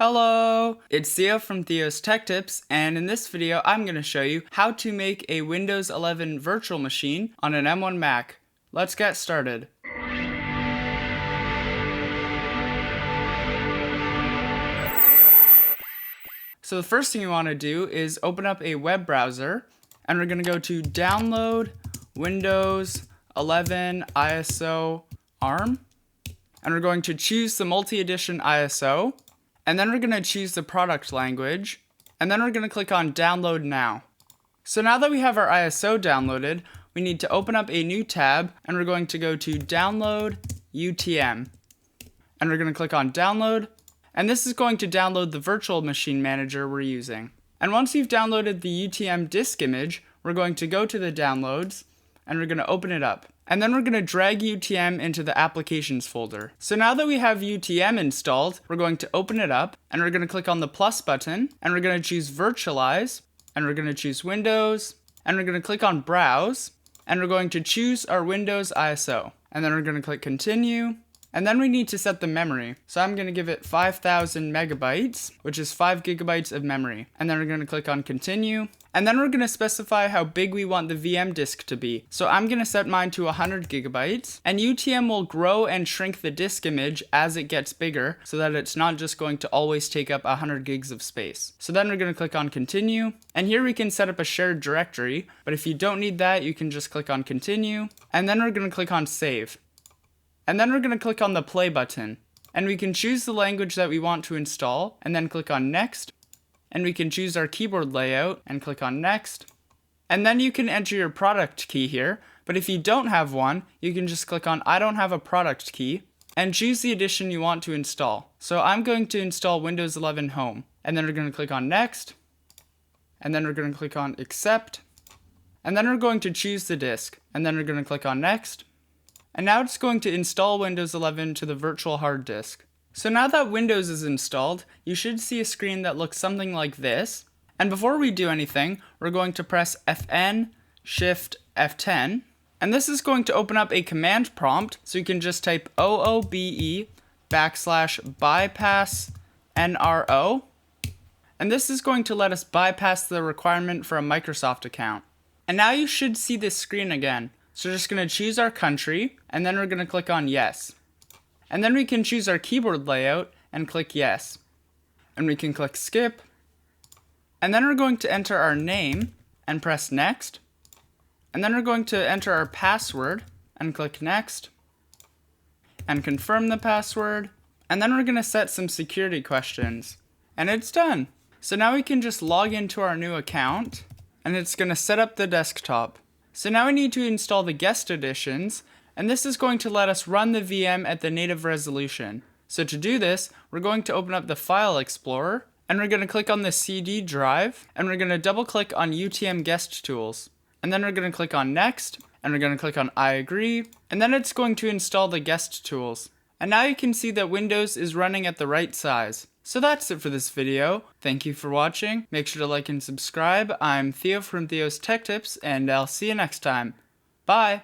Hello! It's Theo from Theo's Tech Tips, and in this video I'm going to show you how to make a Windows 11 virtual machine on an M1 Mac. Let's get started. So the first thing you want to do is open up a web browser, and we're going to go to Download Windows 11 ISO ARM, and we're going to choose the multi-edition ISO. And then we're going to choose the product language, and then we're going to click on Download Now. So now that we have our ISO downloaded, we need to open up a new tab, and we're going to go to Download UTM. And we're going to click on Download, and this is going to download the virtual machine manager we're using. And once you've downloaded the UTM disk image, we're going to go to the downloads, and we're going to open it up. And then we're going to drag UTM into the applications folder. So now that we have UTM installed, we're going to open it up, and we're going to click on the plus button, and we're going to choose virtualize, and we're going to choose Windows, and we're going to click on browse, and we're going to choose our Windows ISO. And then we're going to click continue, and then we need to set the memory. So I'm going to give it 5,000 megabytes, which is 5 gigabytes of memory. And then we're going to click on continue. And then we're going to specify how big we want the VM disk to be. So I'm going to set mine to 100 gigabytes. And UTM will grow and shrink the disk image as it gets bigger, so that it's not just going to always take up 100 gigs of space. So then we're going to click on continue. And here we can set up a shared directory. But if you don't need that, you can just click on continue. And then we're going to click on save. And then we're going to click on the play button. And we can choose the language that we want to install, and then click on next. And we can choose our keyboard layout and click on next. And then you can enter your product key here, but if you don't have one, you can just click on I don't have a product key and choose the edition you want to install. So I'm going to install Windows 11 Home. And then we're going to click on next. And then we're going to click on accept. And then we're going to choose the disk. And then we're going to click on next. And now it's going to install Windows 11 to the virtual hard disk. So now that Windows is installed, you should see a screen that looks something like this. And before we do anything, we're going to press Fn, Shift, F10. And this is going to open up a command prompt, so you can just type OOBE \bypass NRO. And this is going to let us bypass the requirement for a Microsoft account. And now you should see this screen again. So we're just going to choose our country, and then we're going to click on yes. And then we can choose our keyboard layout and click yes. And we can click skip. And then we're going to enter our name and press next. And then we're going to enter our password and click next. And confirm the password. And then we're going to set some security questions. And it's done. So now we can just log into our new account, and it's going to set up the desktop. So now we need to install the guest editions, and this is going to let us run the VM at the native resolution. So to do this, we're going to open up the File Explorer, and we're going to click on the CD drive, and we're going to double click on UTM Guest Tools. And then we're going to click on Next, and we're going to click on I agree, and then it's going to install the guest tools. And now you can see that Windows is running at the right size. So that's it for this video. Thank you for watching. Make sure to like and subscribe. I'm Theo from Theo's Tech Tips, and I'll see you next time. Bye!